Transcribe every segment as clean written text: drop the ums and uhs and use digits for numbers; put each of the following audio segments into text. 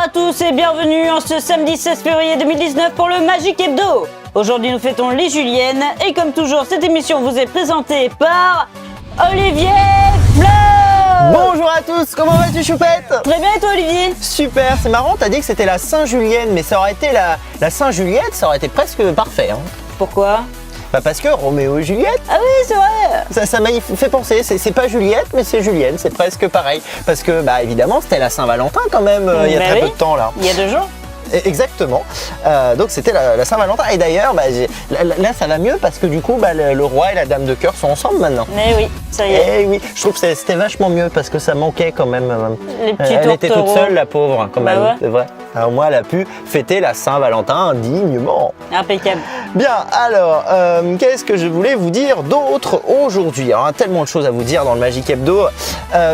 à tous et bienvenue en ce samedi 16 février 2019 pour le Magic Hebdo. Aujourd'hui nous fêtons les Juliennes et comme toujours cette émission vous est présentée par Olivier Fleur. Bonjour à tous, comment vas-tu Choupette? Très bien et toi Olivier? Super, c'est marrant, t'as dit que c'était la Saint-Julienne, mais ça aurait été la Saint-Juliette, ça aurait été presque parfait. Hein. Pourquoi? Bah parce que Roméo et Juliette, Ah oui c'est vrai. ça m'a fait penser, c'est pas Juliette mais c'est Julienne, c'est presque pareil. Parce que bah évidemment c'était la Saint-Valentin quand même, il y a très peu de temps là. Il y a 2 jours. Exactement, donc c'était la Saint-Valentin et d'ailleurs bah, là ça va mieux parce que du coup bah, le roi et la dame de cœur sont ensemble maintenant. Mais oui, ça y est. Et oui, je trouve que c'était vachement mieux parce que ça manquait quand même. Les petits elle était toute tourtereaux. seule la pauvre quand même, ouais. c'est vrai. Alors moi elle a pu fêter la Saint-Valentin dignement. Impeccable. Bien, alors, qu'est-ce que je voulais vous dire d'autre aujourd'hui? Alors, tellement de choses à vous dire dans le Magic Hebdo.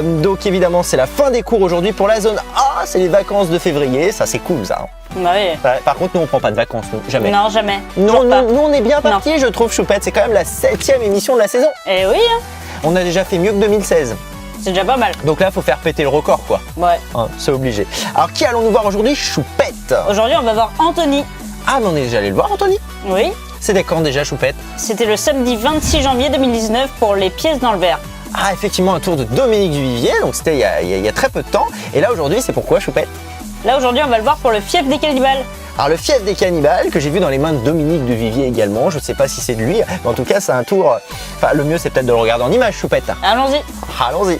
Donc, évidemment, c'est la fin des cours aujourd'hui pour la zone A. C'est les vacances de février. Ça, c'est cool, ça. Bah oui. Ouais, par contre, nous, on prend pas de vacances, nous. Jamais. Non, jamais. Non, Toujours pas. nous, on est bien partis, je trouve, Choupette. C'est quand même la 7e émission de la saison. Eh oui, hein. On a déjà fait mieux que 2016. C'est déjà pas mal. Donc là, il faut faire péter le record, quoi. Ouais. Hein, c'est obligé. Alors, qui allons-nous voir aujourd'hui? Choupette. Aujourd'hui on va voir Anthony. Ah, mais on est déjà allé le voir, Anthony. Oui. C'était quand déjà, Choupette? C'était le samedi 26 janvier 2019 pour les pièces dans le verre. Ah, effectivement, un tour de Dominique Duvivier, donc c'était il y a très peu de temps. Et là, aujourd'hui, c'est pourquoi, Choupette? Là aujourd'hui on va le voir pour le fief des cannibales. Alors, le fief des cannibales, que j'ai vu dans les mains de Dominique Duvivier également, je ne sais pas si c'est de lui, mais en tout cas, c'est un tour... Enfin, le mieux, c'est peut-être de le regarder en image, Choupette. Allons-y. Allons-y.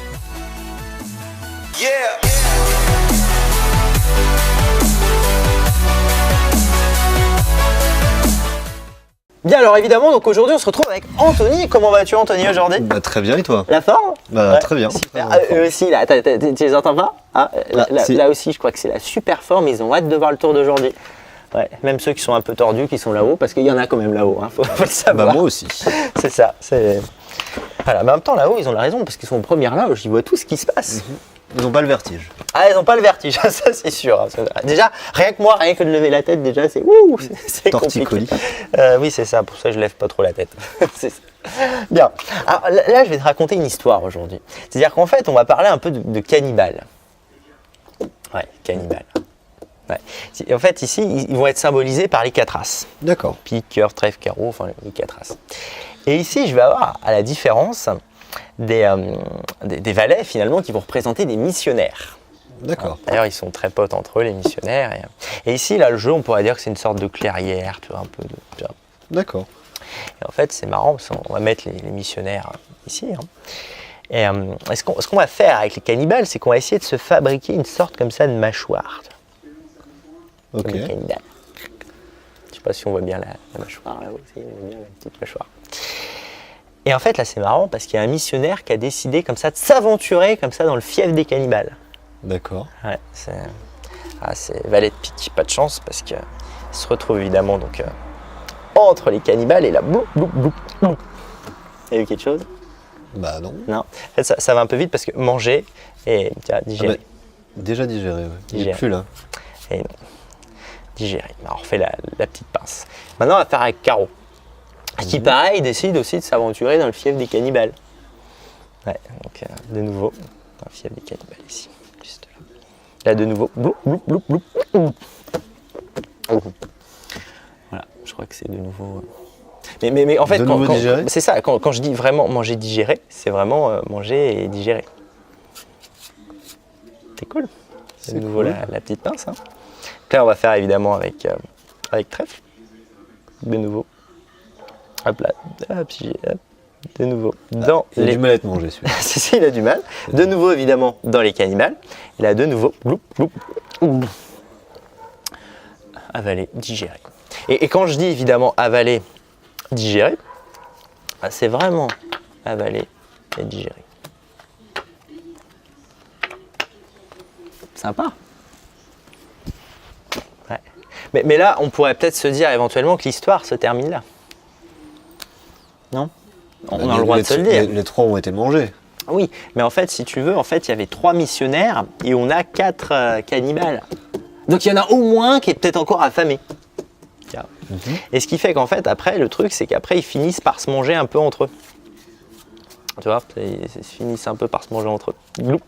Bien, alors évidemment, donc aujourd'hui, on se retrouve avec Anthony. Comment vas-tu, Anthony, aujourd'hui? Bah, très bien, et toi? La forme? Bah, très bien. Super. Eux aussi, là, tu les entends pas? Ah, si. là aussi, je crois que c'est la super forme. Ils ont hâte de voir le tour d'aujourd'hui. Ouais, même ceux qui sont un peu tordus, qui sont là-haut, parce qu'il y en a quand même là-haut, hein, faut le savoir. Bah, moi aussi. C'est ça. Voilà, mais en même temps, là-haut, ils ont la raison, parce qu'ils sont aux premières loges, ils voient tout ce qui se passe. Ils n'ont pas le vertige. Ah, ils n'ont pas le vertige, ça c'est sûr. Déjà, rien que de lever la tête, déjà, c'est ouh, c'est compliqué. Torticolis. Oui, c'est ça, pour ça je lève pas trop la tête. C'est ça. Bien, alors là, je vais te raconter une histoire aujourd'hui. C'est-à-dire qu'en fait, on va parler un peu de cannibales. Ouais, cannibales. Ouais. En fait, ici, ils vont être symbolisés par les 4 as. D'accord. Pique, cœur, trèfle, carreau, enfin les 4 as. Et ici, je vais avoir, à la différence, des valets finalement qui vont représenter des missionnaires. D'accord. D'ailleurs, ils sont très potes entre eux, les missionnaires. Et ici, là, le jeu, on pourrait dire que c'est une sorte de clairière, tu vois, un peu de. Tu vois. D'accord. Et en fait, c'est marrant parce qu'on va mettre les missionnaires ici. Hein. Et ce qu'on va faire avec les cannibales, c'est qu'on va essayer de se fabriquer une sorte comme ça de mâchoire. Ok. Comme les cannibales. Je sais pas si on voit bien la mâchoire là aussi, on voit bien la petite mâchoire. Et en fait, là, c'est marrant parce qu'il y a un missionnaire qui a décidé comme ça de s'aventurer comme ça dans le fief des cannibales. D'accord. Ouais, c'est valet de pique, pas de chance parce qu'il se retrouve évidemment donc entre les cannibales et là, blou, blou, blou, blou. Il y a eu quelque chose? Bah non. Non. En fait, ça va un peu vite parce que manger et digérer. Ah bah, déjà digéré, ouais. Il Digéré. est plus là. Et non. Digérer. Alors, on refait la petite pince. Maintenant, on va faire avec Caro. Qui, pareil, décide aussi de s'aventurer dans le fief des cannibales. Ouais, donc de nouveau, dans le fief des cannibales ici, juste là. Là, de nouveau, blou, blou, blou, blou, blou. Voilà, je crois que c'est de nouveau. Mais en fait, de nouveau digérer. C'est ça, quand je dis vraiment manger, digérer, c'est vraiment manger et digérer. C'est cool. C'est de nouveau cool. la petite pince. Hein. Donc là, on va faire évidemment avec trèfle. De nouveau. Hop là, hop, de nouveau dans Il a les... du mal à être mangé celui-là. Si, il a du mal. De nouveau évidemment dans les cannibales. Et là de nouveau, gloup, gloup, gloup. Avaler, digérer. Et quand je dis évidemment avaler, digérer, c'est vraiment avaler et digérer. Sympa. Ouais. Mais là, on pourrait peut-être se dire éventuellement que l'histoire se termine là. Non? On a le droit de se le dire. Les 3 ont été mangés. Oui, mais en fait, si tu veux, il y avait 3 missionnaires et on a 4 cannibales. Donc il y en a au moins qui est peut-être encore affamé. Et ce qui fait qu'en fait, après, le truc, c'est qu'après, ils finissent par se manger un peu entre eux. Tu vois, ils finissent un peu par se manger entre eux. Glou.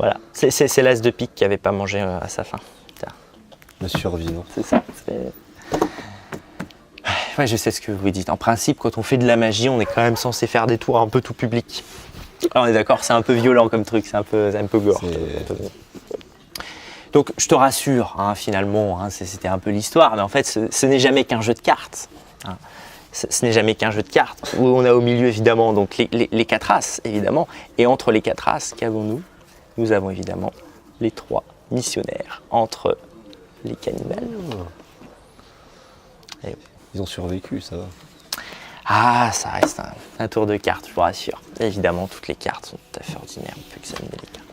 Voilà, c'est l'as de pique qui avait pas mangé à sa fin. Putain, Le survivant. c'est ça. Ouais, je sais ce que vous dites. En principe, quand on fait de la magie, on est quand même censé faire des tours un peu tout public. Alors, on est d'accord, c'est un peu violent comme truc, c'est un peu gore. Donc, je te rassure, hein, finalement, hein, c'était un peu l'histoire, mais en fait, ce n'est jamais qu'un jeu de cartes. Hein. Ce n'est jamais qu'un jeu de cartes, où on a au milieu, évidemment, donc les 4 races, évidemment. Et entre les 4 races, qu'avons-nous? Nous avons, évidemment, les 3 missionnaires entre les cannibales. Et Ils ont survécu, ça va. ah, ça reste un tour de cartes, je vous rassure. Évidemment, toutes les cartes sont tout à fait ordinaires, on peut examiner les cartes.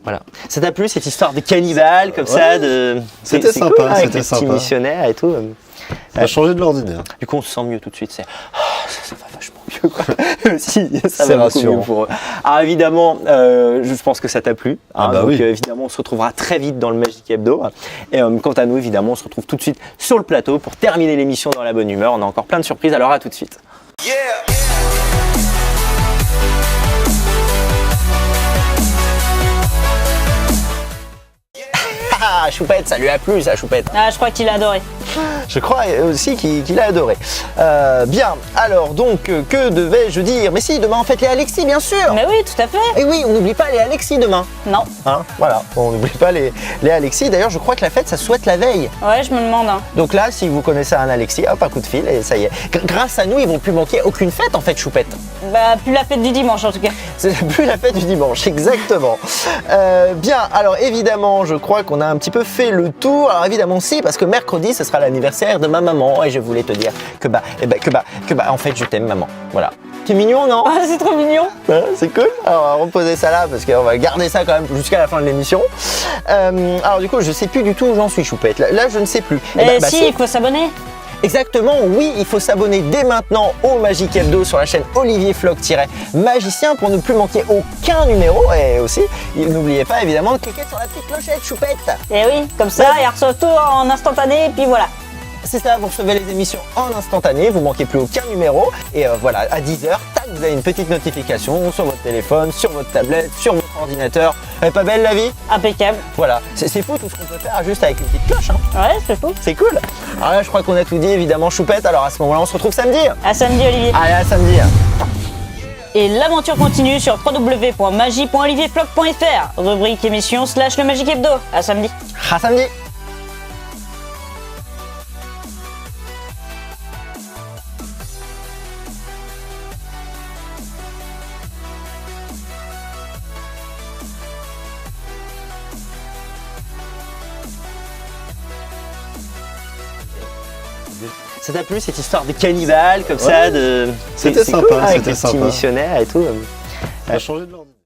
Voilà. Ça t'a plu cette histoire de cannibales comme ça C'était sympa, cool, hein, avec c'était les petits sympa. missionnaires et tout. Ça a changé de l'ordinaire. Du coup, on se sent mieux tout de suite. Ça va vachement mieux, quoi. Si, ça C'est va beaucoup rassurant. mieux pour eux. Alors évidemment, je pense que ça t'a plu. Ah bah donc, oui. évidemment, on se retrouvera très vite dans le Magic Hebdo. Et quant à nous, évidemment, on se retrouve tout de suite sur le plateau pour terminer l'émission dans la bonne humeur. On a encore plein de surprises, alors à tout de suite. Ah, Choupette, ça lui a plu, ça, Choupette. Ah, je crois qu'il a adoré. Je crois aussi qu'il a adoré. Bien, alors donc, que devais-je dire? Mais si, demain on fête les Alexis, bien sûr. Mais oui, tout à fait. Et oui, on n'oublie pas les Alexis demain. Non. Hein, voilà, on n'oublie pas les Alexis. D'ailleurs, je crois que la fête, ça se souhaite la veille. Ouais, je me demande. Hein. Donc là, si vous connaissez un Alexis, hop, un coup de fil et ça y est. Grâce à nous, ils vont plus manquer aucune fête en fait, Choupette. Bah, plus la fête du dimanche en tout cas. C'est plus la fête du dimanche, exactement. Bien, alors évidemment, je crois qu'on a un petit peu fait le tour. Alors évidemment, si, parce que mercredi, ce sera l'anniversaire de ma maman et je voulais te dire que en fait, je t'aime, maman. Voilà. C'est mignon, non? Ah, c'est trop mignon. Hein, c'est cool. Alors, on va reposer ça là parce qu'on va garder ça quand même jusqu'à la fin de l'émission. Alors du coup, je sais plus du tout où j'en suis, Choupette. Là, je ne sais plus. Et si, il faut s'abonner. Exactement, oui, il faut s'abonner dès maintenant au Magic Hebdo sur la chaîne Olivier Floch-Magicien pour ne plus manquer aucun numéro. Et aussi, n'oubliez pas évidemment de cliquer sur la petite clochette, Choupette. Et oui, comme ça, il reçoit tout en instantané et puis voilà. C'est ça, vous recevez les émissions en instantané, vous manquez plus aucun numéro. Et voilà, à 10h, tac, vous avez une petite notification sur votre téléphone, sur votre tablette, sur votre ordinateur. Elle est pas belle la vie? Impeccable. Voilà, c'est fou tout ce qu'on peut faire juste avec une petite cloche. Hein. Ouais, c'est fou. C'est cool. Alors là, je crois qu'on a tout dit, évidemment, Choupette. Alors à ce moment-là, on se retrouve samedi. À samedi, Olivier. Allez, à samedi. Et l'aventure continue sur www.magie.olivierfloch.fr. Rubrique émission / le Magic Hebdo. À samedi. À samedi. Ça t'a plu cette histoire de cannibales comme ça de... C'était c'est sympa, cool, hein, avec c'était les petits sympa. missionnaires et tout. Ça a changé de l'ordinaire.